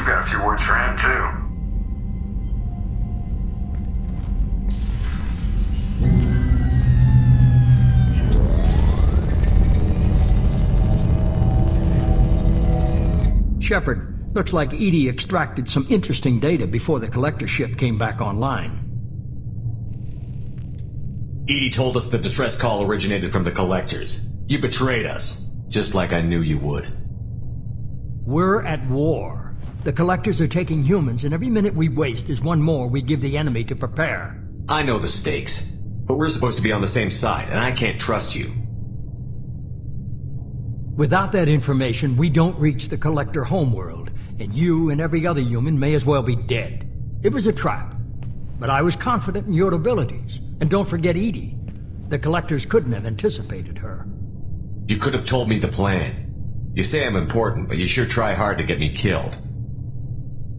We've got a few words for him, too. Shepard, looks like Edie extracted some interesting data before the collector ship came back online. Edie told us the distress call originated from the collectors. You betrayed us, just like I knew you would. We're at war. The collectors are taking humans, and every minute we waste is one more we give the enemy to prepare. I know the stakes, but we're supposed to be on the same side, and I can't trust you. Without that information, we don't reach the collector homeworld, and you and every other human may as well be dead. It was a trap, but I was confident in your abilities. And don't forget Edie. The collectors couldn't have anticipated her. You could have told me the plan. You say I'm important, but you sure try hard to get me killed.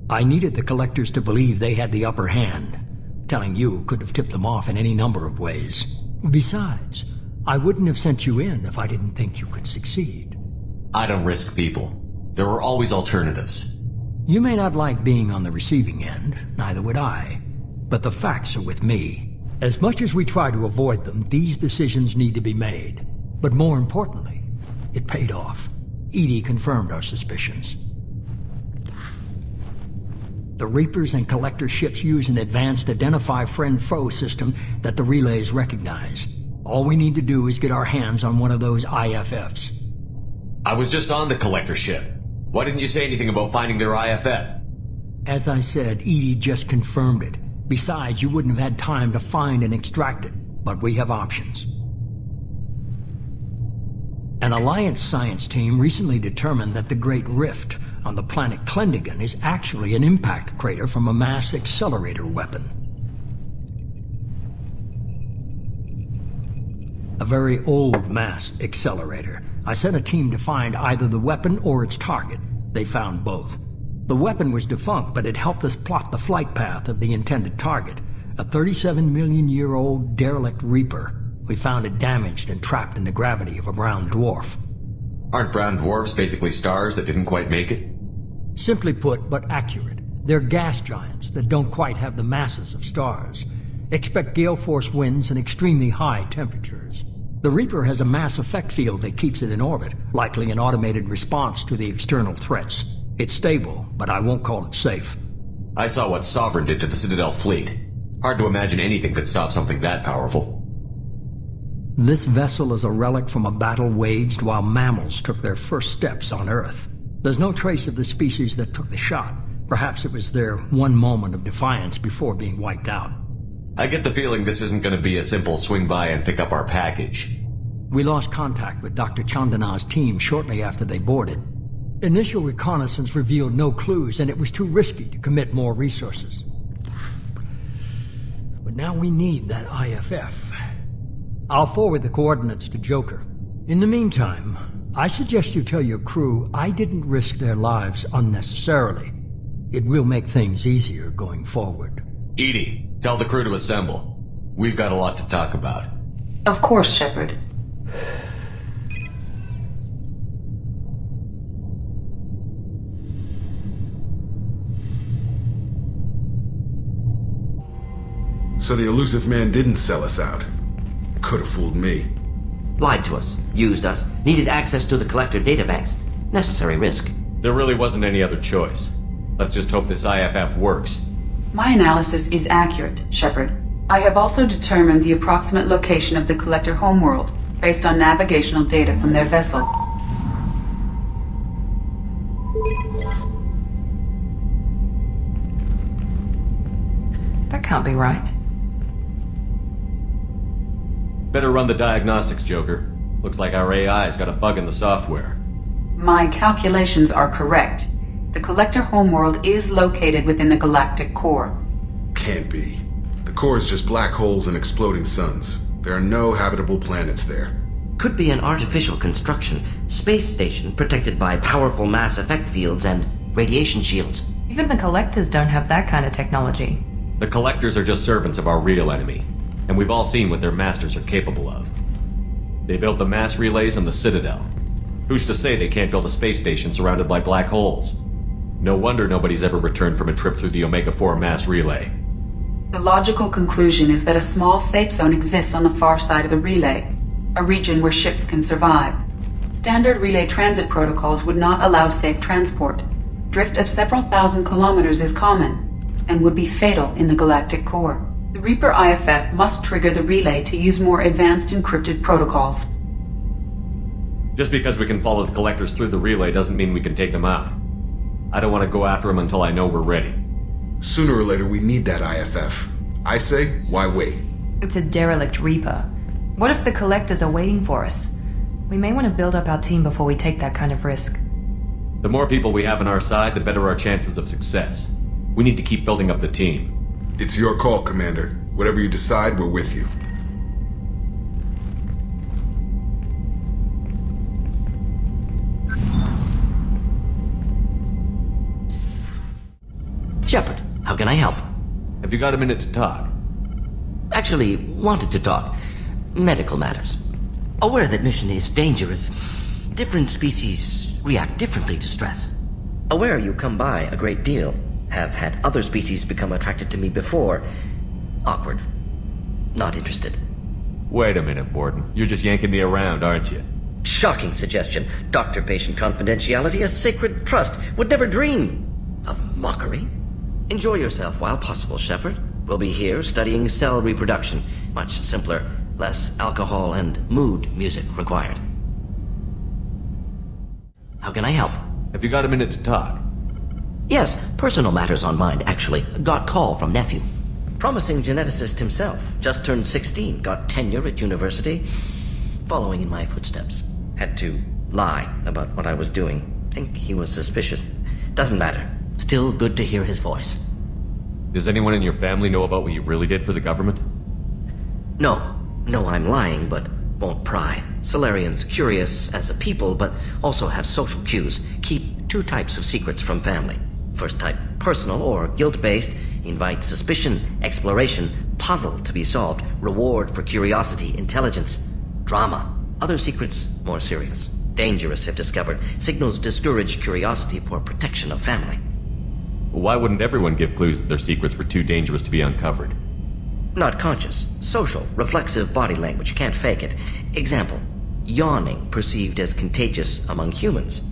I needed the collectors to believe they had the upper hand. Telling you could have tipped them off in any number of ways. Besides, I wouldn't have sent you in if I didn't think you could succeed. I don't risk people. There are always alternatives. You may not like being on the receiving end, neither would I. But the facts are with me. As much as we try to avoid them, these decisions need to be made. But more importantly, it paid off. Edie confirmed our suspicions. The Reapers and Collector ships use an advanced Identify Friend-Foe system that the relays recognize. All we need to do is get our hands on one of those IFFs. I was just on the Collector ship. Why didn't you say anything about finding their IFF? As I said, Edie just confirmed it. Besides, you wouldn't have had time to find and extract it, but we have options. An Alliance science team recently determined that the Great Rift on the planet Klendigan is actually an impact crater from a mass accelerator weapon. A very old mass accelerator. I sent a team to find either the weapon or its target. They found both. The weapon was defunct, but it helped us plot the flight path of the intended target, a 37-million-year-old derelict Reaper. We found it damaged and trapped in the gravity of a brown dwarf. Aren't brown dwarfs basically stars that didn't quite make it? Simply put, but accurate. They're gas giants that don't quite have the masses of stars. Expect gale force winds and extremely high temperatures. The Reaper has a mass effect field that keeps it in orbit, likely an automated response to the external threats. It's stable, but I won't call it safe. I saw what Sovereign did to the Citadel fleet. Hard to imagine anything could stop something that powerful. This vessel is a relic from a battle waged while mammals took their first steps on Earth. There's no trace of the species that took the shot. Perhaps it was their one moment of defiance before being wiped out. I get the feeling this isn't going to be a simple swing by and pick up our package. We lost contact with Dr. Chandana's team shortly after they boarded. Initial reconnaissance revealed no clues, and it was too risky to commit more resources. But now we need that IFF. I'll forward the coordinates to Joker. In the meantime, I suggest you tell your crew I didn't risk their lives unnecessarily. It will make things easier going forward. Edie, tell the crew to assemble. We've got a lot to talk about. Of course, Shepard. So the elusive man didn't sell us out. Could have fooled me. Lied to us, used us, needed access to the Collector databanks. Necessary risk. There really wasn't any other choice. Let's just hope this IFF works. My analysis is accurate, Shepard. I have also determined the approximate location of the Collector homeworld, based on navigational data from their vessel. That can't be right. Better run the diagnostics, Joker. Looks like our AI's got a bug in the software. My calculations are correct. The Collector homeworld is located within the galactic core. Can't be. The core is just black holes and exploding suns. There are no habitable planets there. Could be an artificial construction, space station protected by powerful mass effect fields and radiation shields. Even the Collectors don't have that kind of technology. The Collectors are just servants of our real enemy, and we've all seen what their masters are capable of. They built the mass relays and the Citadel. Who's to say they can't build a space station surrounded by black holes? No wonder nobody's ever returned from a trip through the Omega-4 mass relay. The logical conclusion is that a small safe zone exists on the far side of the relay, a region where ships can survive. Standard relay transit protocols would not allow safe transport. Drift of several thousand kilometers is common, and would be fatal in the galactic core. The Reaper IFF must trigger the relay to use more advanced encrypted protocols. Just because we can follow the collectors through the relay doesn't mean we can take them out. I don't want to go after them until I know we're ready. Sooner or later, we need that IFF. I say, why wait? It's a derelict Reaper. What if the Collectors are waiting for us? We may want to build up our team before we take that kind of risk. The more people we have on our side, the better our chances of success. We need to keep building up the team. It's your call, Commander. Whatever you decide, we're with you. Shepard, how can I help? Have you got a minute to talk? Actually, wanted to talk. Medical matters. Aware that mission is dangerous. Different species react differently to stress. Aware you come by a great deal. Have had other species become attracted to me before. Awkward. Not interested. Wait a minute, Borden. You're just yanking me around, aren't you? Shocking suggestion. Doctor-patient confidentiality, a sacred trust. Would never dream of mockery. Enjoy yourself while possible, Shepard. We'll be here studying cell reproduction. Much simpler, less alcohol and mood music required. How can I help? Have you got a minute to talk? Yes, personal matters on mind, actually. Got call from nephew. Promising geneticist himself. Just turned 16, got tenure at university. Following in my footsteps. Had to lie about what I was doing. Think he was suspicious. Doesn't matter. Still good to hear his voice. Does anyone in your family know about what you really did for the government? No, I'm lying, but won't pry. Solarians curious as a people, but also have social cues. Keep two types of secrets from family. First type, personal or guilt-based, invite suspicion, exploration, puzzle to be solved, reward for curiosity, intelligence, drama. Other secrets, more serious. Dangerous if discovered. Signals discourage curiosity for protection of family. Why wouldn't everyone give clues that their secrets were too dangerous to be uncovered? Not conscious. Social, reflexive body language. Can't fake it. Example. Yawning perceived as contagious among humans.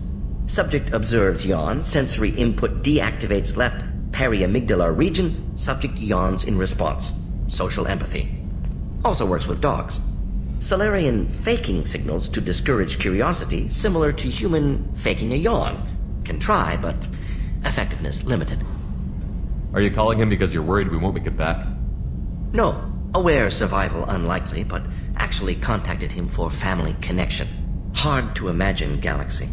Subject observes yawn. Sensory input deactivates left periamygdalar region. Subject yawns in response. Social empathy. Also works with dogs. Solarian faking signals to discourage curiosity, similar to human faking a yawn. Can try, but effectiveness limited. Are you calling him because you're worried we won't make it back? No. Aware survival unlikely, but actually contacted him for family connection. Hard to imagine galaxy.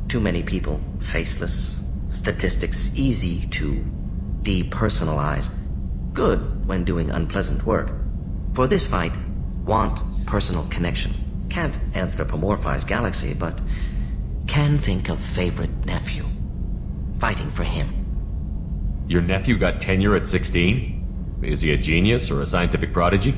Too many people, faceless. Statistics easy to depersonalize. Good when doing unpleasant work. For this fight, want personal connection. Can't anthropomorphize galaxy, but can think of favorite nephew. Fighting for him. Your nephew got tenure at 16? Is he a genius or a scientific prodigy?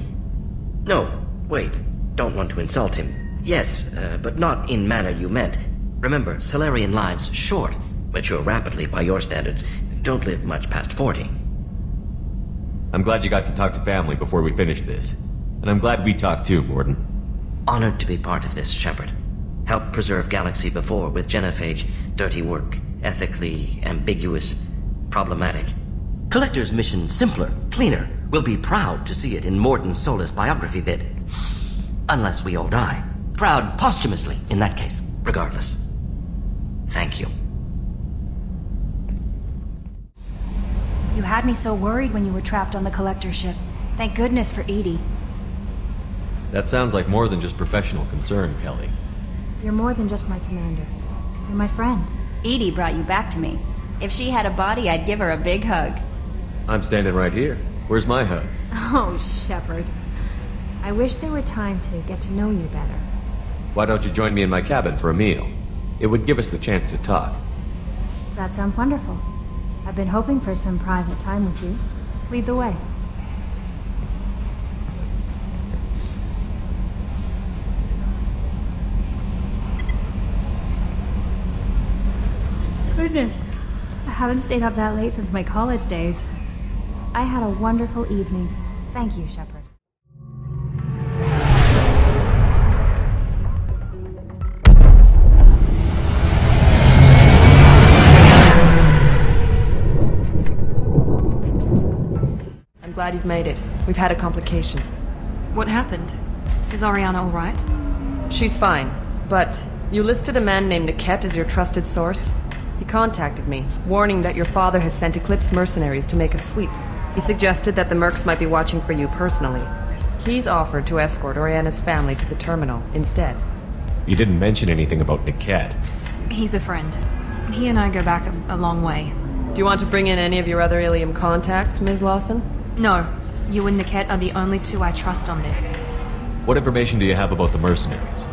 No, wait. Don't want to insult him. Yes, but not in manner you meant. Remember, Solarian lives short. Mature rapidly by your standards. Don't live much past 40. I'm glad you got to talk to family before we finish this. And I'm glad we talked too, Borden. Honored to be part of this, Shepard. Helped preserve Galaxy before with genophage. Dirty work. Ethically ambiguous. Problematic. Collector's mission simpler, cleaner. We'll be proud to see it in Morden Solis biography vid. Unless we all die. Proud posthumously, in that case. Regardless. Thank you. You had me so worried when you were trapped on the Collector ship. Thank goodness for Edie. That sounds like more than just professional concern, Kelly. You're more than just my commander. You're my friend. Edie brought you back to me. If she had a body, I'd give her a big hug. I'm standing right here. Where's my hug? Oh, Shepard. I wish there were time to get to know you better. Why don't you join me in my cabin for a meal? It would give us the chance to talk. That sounds wonderful. I've been hoping for some private time with you. Lead the way. Goodness. I haven't stayed up that late since my college days. I had a wonderful evening. Thank you, Shepard. I'm glad you've made it. We've had a complication. What happened? Is Oriana all right? She's fine, but you listed a man named Niket as your trusted source. He contacted me, warning that your father has sent Eclipse mercenaries to make a sweep. He suggested that the mercs might be watching for you personally. He's offered to escort Oriana's family to the terminal instead. You didn't mention anything about Niket. He's a friend. He and I go back a long way. Do you want to bring in any of your other Illium contacts, Ms. Lawson? No. You and Niket are the only two I trust on this. What information do you have about the mercenaries?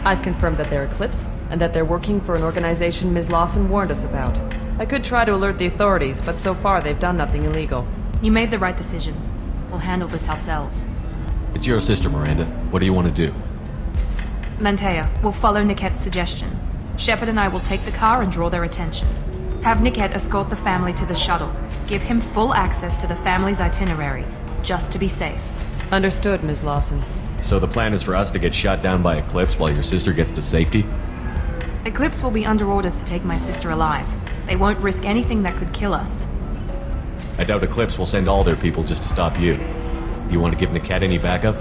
I've confirmed that they're Eclipse, and that they're working for an organization Ms. Lawson warned us about. I could try to alert the authorities, but so far they've done nothing illegal. You made the right decision. We'll handle this ourselves. It's your sister, Miranda. What do you want to do? Lantea, we'll follow Niket's suggestion. Shepard and I will take the car and draw their attention. Have Niket escort the family to the shuttle. Give him full access to the family's itinerary, just to be safe. Understood, Ms. Lawson. So the plan is for us to get shot down by Eclipse while your sister gets to safety? Eclipse will be under orders to take my sister alive. They won't risk anything that could kill us. I doubt Eclipse will send all their people just to stop you. You want to give Niket any backup?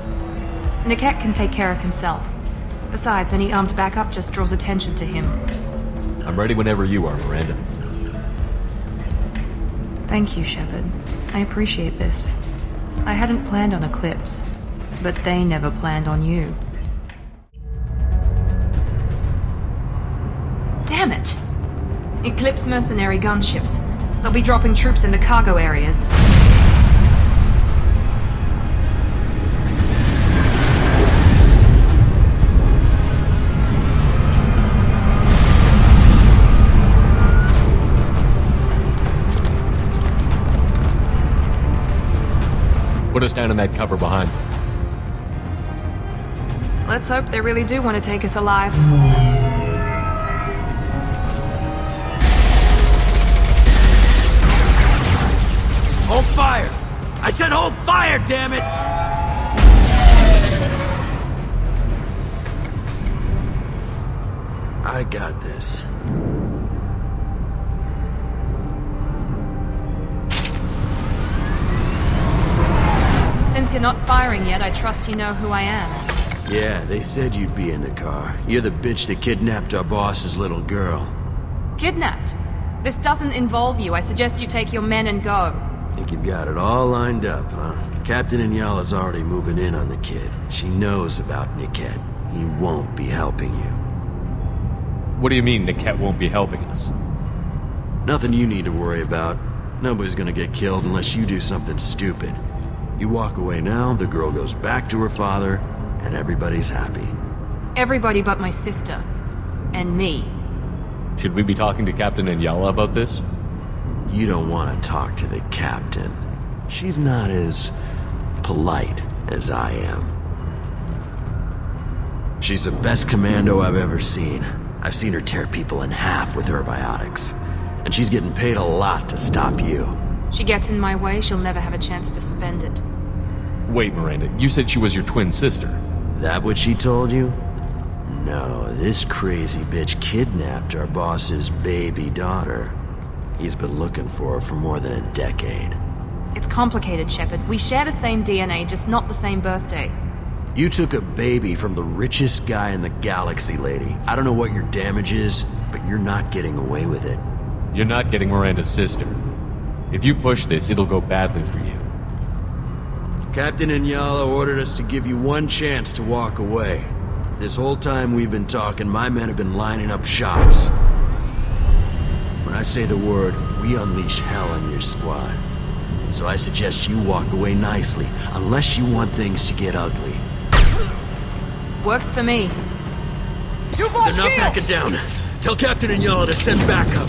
Niket can take care of himself. Besides, any armed backup just draws attention to him. I'm ready whenever you are, Miranda. Thank you, Shepard. I appreciate this. I hadn't planned on Eclipse, but they never planned on you. Damn it! Eclipse mercenary gunships. They'll be dropping troops in the cargo areas. Put us down in that cover behind them. Let's hope they really do want to take us alive. Hold fire! I said hold fire, damn it! I got this. Since you're not firing yet, I trust you know who I am. Yeah, they said you'd be in the car. You're the bitch that kidnapped our boss's little girl. Kidnapped? This doesn't involve you. I suggest you take your men and go. Think you've got it all lined up, huh? Captain Inyala's already moving in on the kid. She knows about Niket. He won't be helping you. What do you mean Niket won't be helping us? Nothing you need to worry about. Nobody's gonna get killed unless you do something stupid. You walk away now, the girl goes back to her father, and everybody's happy. Everybody but my sister. And me. Should we be talking to Captain Inyala about this? You don't want to talk to the captain. She's not as polite as I am. She's the best commando I've ever seen. I've seen her tear people in half with her biotics. And she's getting paid a lot to stop you. She gets in my way, she'll never have a chance to spend it. Wait, Miranda, you said she was your twin sister. That what she told you? No, this crazy bitch kidnapped our boss's baby daughter. He's been looking for her for more than a decade. It's complicated, Shepard. We share the same DNA, just not the same birthday. You took a baby from the richest guy in the galaxy, lady. I don't know what your damage is, but you're not getting away with it. You're not getting Miranda's sister. If you push this, it'll go badly for you. Captain Inyala ordered us to give you one chance to walk away. This whole time we've been talking, my men have been lining up shots. When I say the word, we unleash hell on your squad. So I suggest you walk away nicely, unless you want things to get ugly. Works for me. They're not backing down. Tell Captain Inyala to send backup.